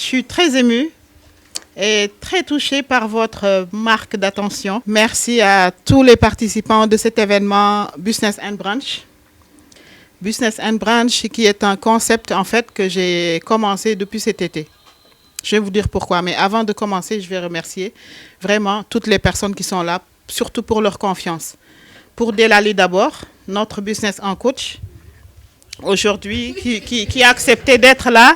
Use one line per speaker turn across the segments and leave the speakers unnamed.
suis très émue et très touchée par votre marque d'attention. Merci à tous les participants de cet événement Business and Brunch. Business and Brunch qui est un concept en fait que j'ai commencé depuis cet été. Je vais vous dire pourquoi, mais avant de commencer, je vais remercier vraiment toutes les personnes qui sont là, surtout pour leur confiance. Pour Delali d'abord, notre business en coach, aujourd'hui, qui a accepté d'être là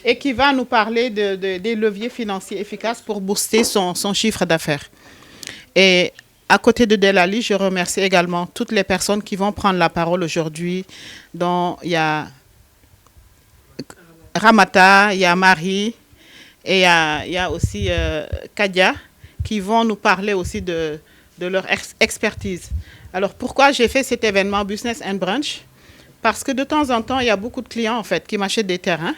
et qui va nous parler des leviers financiers efficaces pour booster son chiffre d'affaires. Et à côté de Delali, je remercie également toutes les personnes qui vont prendre la parole aujourd'hui, dont il y a Ramata, il y a Marie, et il y a aussi Kadia, qui vont nous parler aussi de leur expertise. Alors, pourquoi j'ai fait cet événement Business and Brunch? Parce que de temps en temps, il y a beaucoup de clients en fait qui m'achètent des terrains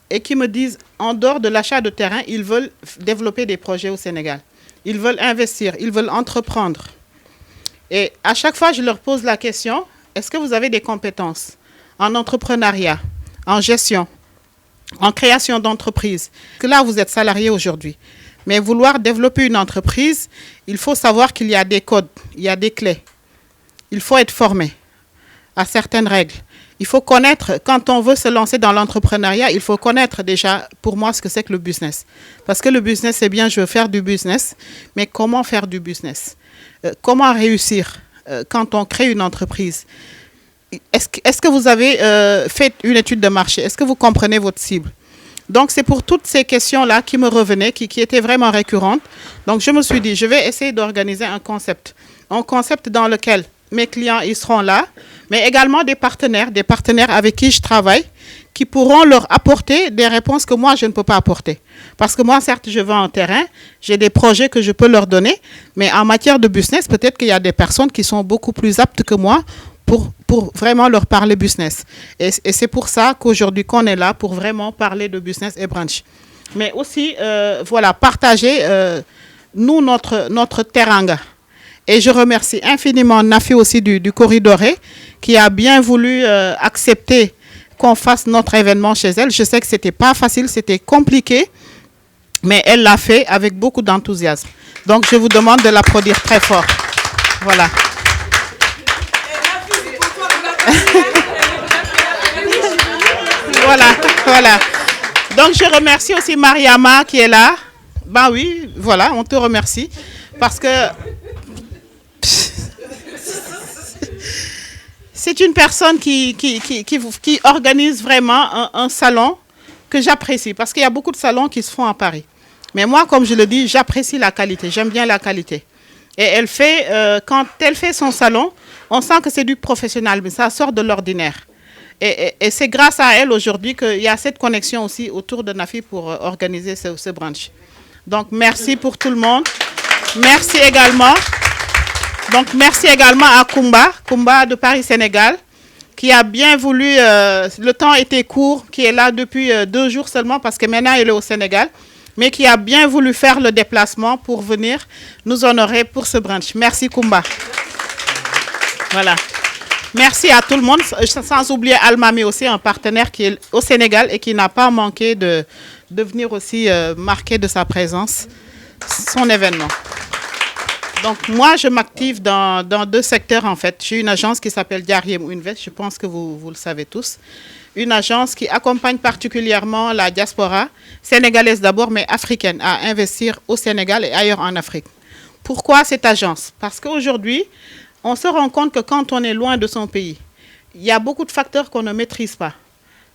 et qui me disent, en dehors de l'achat de terrain, ils veulent développer des projets au Sénégal. Ils veulent investir, ils veulent entreprendre. Et à chaque fois, je leur pose la question, est-ce que vous avez des compétences en entrepreneuriat, en gestion, en création d'entreprise? Que là, vous êtes salarié aujourd'hui. Mais vouloir développer une entreprise, il faut savoir qu'il y a des codes, il y a des clés. Il faut être formé à certaines règles. Il faut connaître, quand on veut se lancer dans l'entrepreneuriat, il faut connaître déjà, pour moi, ce que c'est que le business. Parce que le business, c'est bien, je veux faire du business, mais comment faire du business? Comment réussir quand on crée une entreprise? Est-ce que vous avez fait une étude de marché? Est-ce que vous comprenez votre cible? Donc, c'est pour toutes ces questions-là qui me revenaient, qui étaient vraiment récurrentes. Donc, je me suis dit, je vais essayer d'organiser un concept dans lequel mes clients ils seront là, mais également des partenaires avec qui je travaille, qui pourront leur apporter des réponses que moi, je ne peux pas apporter. Parce que moi, certes, je vends un terrain, j'ai des projets que je peux leur donner, mais en matière de business, peut-être qu'il y a des personnes qui sont beaucoup plus aptes que moi pour vraiment leur parler business. Et c'est pour ça qu'aujourd'hui, qu'on est là pour vraiment parler de business et brunch. Mais aussi, voilà, partager, nous, notre teranga. Et je remercie infiniment Nafi aussi du Corridoré, qui a bien voulu accepter qu'on fasse notre événement chez elle. Je sais que ce n'était pas facile, c'était compliqué, mais elle l'a fait avec beaucoup d'enthousiasme. Donc, je vous demande de l'applaudir très fort. Voilà. Voilà. Donc, je remercie aussi Mariama qui est là. Ben oui, voilà, on te remercie. Parce que c'est une personne qui organise vraiment un salon que j'apprécie. Parce qu'il y a beaucoup de salons qui se font à Paris. Mais moi, comme je le dis, j'apprécie la qualité. J'aime bien la qualité. Et elle fait, quand elle fait son salon, on sent que c'est du professionnel, mais ça sort de l'ordinaire. Et c'est grâce à elle aujourd'hui qu'il y a cette connexion aussi autour de Nafi pour organiser ce brunch. Donc, merci pour tout le monde. Merci également. Donc, merci également à Kumba de Paris-Sénégal, qui a bien voulu, le temps était court, qui est là depuis 2 jours seulement, parce que maintenant, il est au Sénégal, mais qui a bien voulu faire le déplacement pour venir nous honorer pour ce brunch. Merci, Kumba. Voilà. Merci à tout le monde, sans oublier Almami aussi, un partenaire qui est au Sénégal et qui n'a pas manqué de venir aussi marquer de sa présence son événement. Donc, moi, je m'active dans 2 secteurs, en fait. J'ai une agence qui s'appelle Diariem Invest, je pense que vous le savez tous. Une agence qui accompagne particulièrement la diaspora, sénégalaise d'abord, mais africaine, à investir au Sénégal et ailleurs en Afrique. Pourquoi cette agence? Parce qu'aujourd'hui, on se rend compte que quand on est loin de son pays, il y a beaucoup de facteurs qu'on ne maîtrise pas.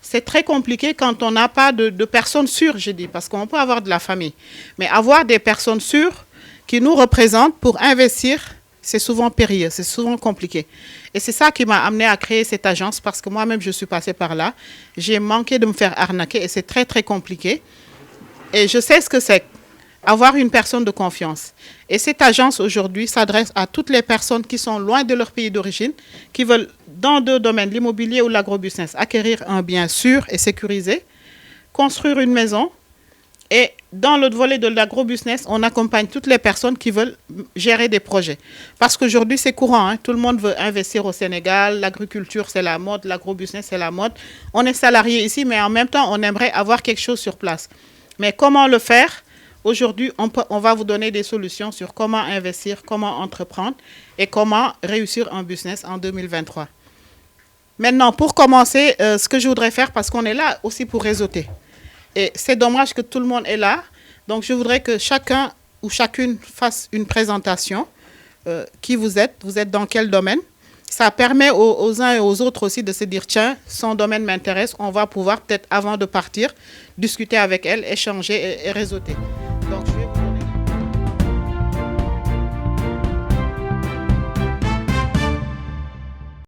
C'est très compliqué quand on n'a pas de personnes sûres, je dis, parce qu'on peut avoir de la famille. Mais avoir des personnes sûres qui nous représentent pour investir, c'est souvent périlleux, c'est souvent compliqué. Et c'est ça qui m'a amené à créer cette agence, parce que moi-même, je suis passée par là. J'ai manqué de me faire arnaquer et c'est très, très compliqué. Et je sais ce que c'est, avoir une personne de confiance. Et cette agence, aujourd'hui, s'adresse à toutes les personnes qui sont loin de leur pays d'origine, qui veulent, dans 2 domaines, l'immobilier ou l'agrobusiness, acquérir un bien sûr et sécurisé, construire une maison Et dans le volet de l'agrobusiness, on accompagne toutes les personnes qui veulent gérer des projets. Parce qu'aujourd'hui, c'est courant, hein. Tout le monde veut investir au Sénégal. L'agriculture, c'est la mode. L'agrobusiness, c'est la mode. On est salarié ici, mais en même temps, on aimerait avoir quelque chose sur place. Mais comment le faire? Aujourd'hui, on va vous donner des solutions sur comment investir, comment entreprendre et comment réussir un business en 2023. Maintenant, pour commencer, ce que je voudrais faire, parce qu'on est là aussi pour réseauter. Et c'est dommage que tout le monde est là. Donc, je voudrais que chacun ou chacune fasse une présentation. Qui vous êtes dans quel domaine. Ça permet aux uns et aux autres aussi de se dire, tiens, son domaine m'intéresse, on va pouvoir peut-être, avant de partir, discuter avec elle, échanger et réseauter.